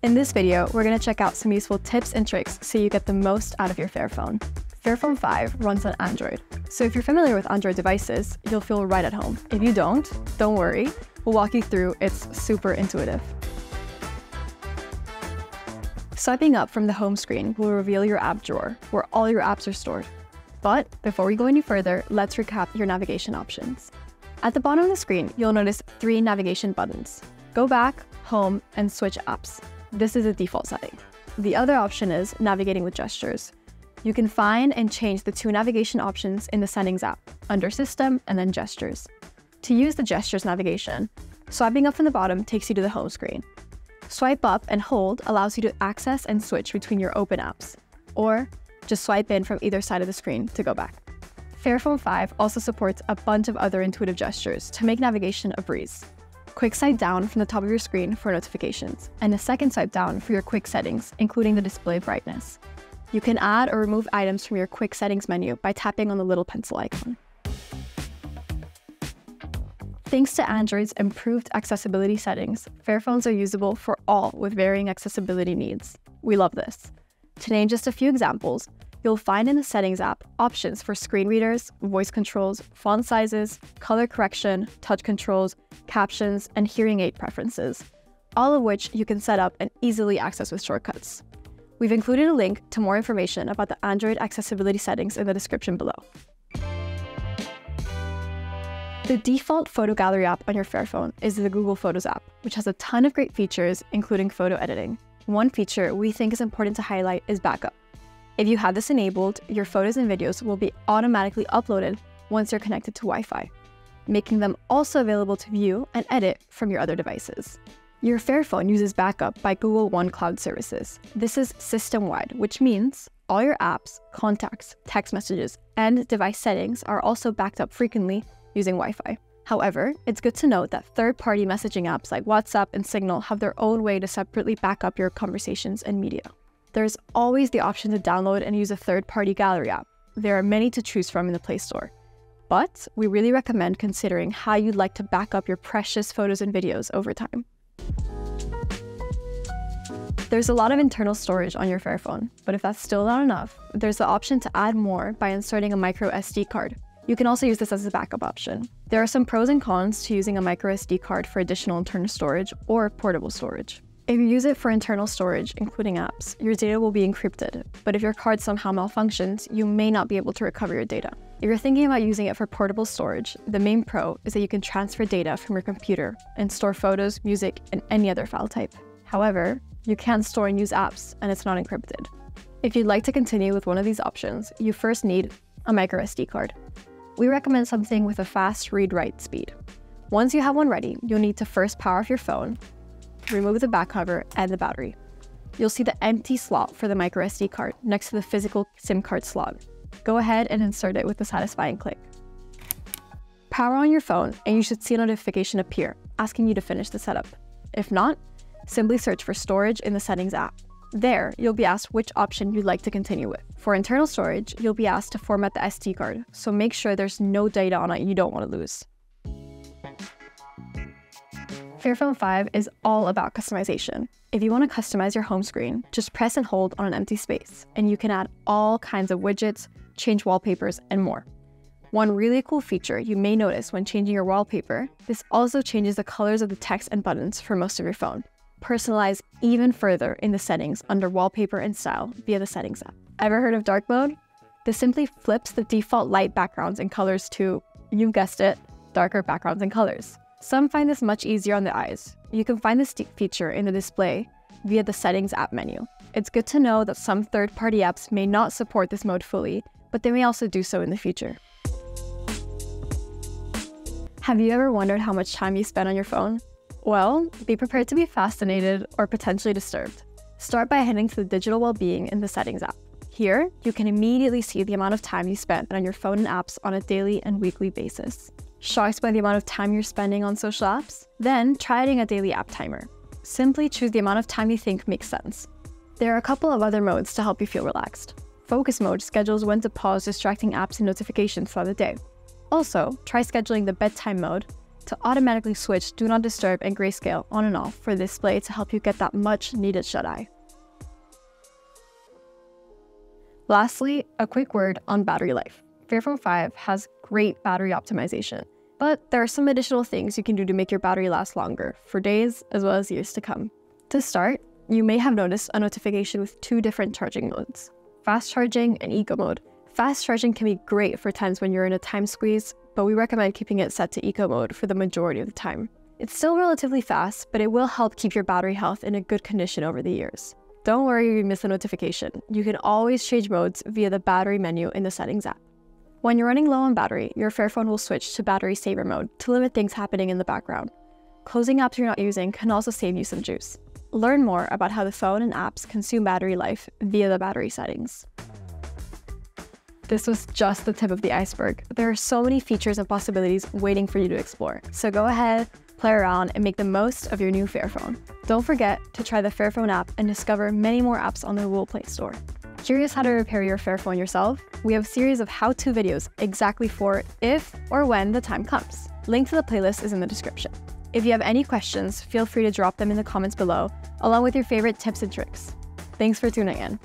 In this video, we're going to check out some useful tips and tricks so you get the most out of your Fairphone. Fairphone 5 runs on Android, so if you're familiar with Android devices, you'll feel right at home. If you don't worry, we'll walk you through. It's super intuitive. Swiping up from the home screen will reveal your app drawer, where all your apps are stored. But before we go any further, let's recap your navigation options. At the bottom of the screen, you'll notice 3 navigation buttons: Go Back, Home, and Switch Apps. This is a default setting. The other option is navigating with gestures. You can find and change the 2 navigation options in the Settings app, under System and then Gestures. To use the Gestures navigation, swiping up from the bottom takes you to the home screen. Swipe up and hold allows you to access and switch between your open apps, or just swipe in from either side of the screen to go back. Fairphone 5 also supports a bunch of other intuitive gestures to make navigation a breeze. Quick swipe down from the top of your screen for notifications, and a second swipe down for your quick settings, including the display brightness. You can add or remove items from your quick settings menu by tapping on the little pencil icon. Thanks to Android's improved accessibility settings, Fairphones are usable for all with varying accessibility needs. We love this. To name just a few examples, you'll find in the Settings app options for screen readers, voice controls, font sizes, color correction, touch controls, captions, and hearing aid preferences, all of which you can set up and easily access with shortcuts. We've included a link to more information about the Android accessibility settings in the description below. The default photo gallery app on your Fairphone is the Google Photos app, which has a ton of great features, including photo editing. One feature we think is important to highlight is backup. If you have this enabled, your photos and videos will be automatically uploaded once you're connected to Wi-Fi, making them also available to view and edit from your other devices. Your Fairphone uses backup by Google One Cloud Services. This is system-wide, which means all your apps, contacts, text messages, and device settings are also backed up frequently using Wi-Fi. However, it's good to note that third-party messaging apps like WhatsApp and Signal have their own way to separately back up your conversations and media. There's always the option to download and use a third-party gallery app. There are many to choose from in the Play Store. But we really recommend considering how you'd like to back up your precious photos and videos over time. There's a lot of internal storage on your Fairphone, but if that's still not enough, there's the option to add more by inserting a micro SD card. You can also use this as a backup option. There are some pros and cons to using a micro SD card for additional internal storage or portable storage. If you use it for internal storage, including apps, your data will be encrypted, but if your card somehow malfunctions, you may not be able to recover your data. If you're thinking about using it for portable storage, the main pro is that you can transfer data from your computer and store photos, music, and any other file type. However, you can't store and use apps, and it's not encrypted. If you'd like to continue with one of these options, you first need a micro SD card. We recommend something with a fast read-write speed. Once you have one ready, you'll need to first power off your phone, remove the back cover and the battery. You'll see the empty slot for the micro SD card next to the physical SIM card slot. Go ahead and insert it with a satisfying click. Power on your phone and you should see a notification appear asking you to finish the setup. If not, simply search for storage in the Settings app. There, you'll be asked which option you'd like to continue with. For internal storage, you'll be asked to format the SD card, so make sure there's no data on it you don't want to lose. Fairphone 5 is all about customization. If you want to customize your home screen, just press and hold on an empty space, and you can add all kinds of widgets, change wallpapers, and more. One really cool feature you may notice when changing your wallpaper, this also changes the colors of the text and buttons for most of your phone. Personalize even further in the settings under Wallpaper and Style via the Settings app. Ever heard of dark mode? This simply flips the default light backgrounds and colors to, you guessed it, darker backgrounds and colors. Some find this much easier on the eyes. You can find this feature in the display via the Settings app menu. It's good to know that some third-party apps may not support this mode fully, but they may also do so in the future. Have you ever wondered how much time you spend on your phone? Well, be prepared to be fascinated or potentially disturbed. Start by heading to the Digital Wellbeing in the Settings app. Here, you can immediately see the amount of time you spend on your phone and apps on a daily and weekly basis. Shocked by the amount of time you're spending on social apps? Then try adding a daily app timer. Simply choose the amount of time you think makes sense. There are a couple of other modes to help you feel relaxed. Focus mode schedules when to pause distracting apps and notifications throughout the day. Also, try scheduling the bedtime mode to automatically switch Do Not Disturb and Grayscale on and off for the display to help you get that much needed shut-eye. Lastly, a quick word on battery life. Fairphone 5 has great battery optimization, but there are some additional things you can do to make your battery last longer, for days as well as years to come. To start, you may have noticed a notification with 2 different charging modes, fast charging and eco mode. Fast charging can be great for times when you're in a time squeeze, but we recommend keeping it set to eco mode for the majority of the time. It's still relatively fast, but it will help keep your battery health in a good condition over the years. Don't worry if you miss a notification. You can always change modes via the battery menu in the settings app. When you're running low on battery, your Fairphone will switch to battery saver mode to limit things happening in the background. Closing apps you're not using can also save you some juice. Learn more about how the phone and apps consume battery life via the battery settings. This was just the tip of the iceberg. There are so many features and possibilities waiting for you to explore. So go ahead, play around, and make the most of your new Fairphone. Don't forget to try the Fairphone app and discover many more apps on the Google Play Store. Curious how to repair your Fairphone yourself? We have a series of how-to videos exactly for if or when the time comes. Link to the playlist is in the description. If you have any questions, feel free to drop them in the comments below, along with your favorite tips and tricks. Thanks for tuning in.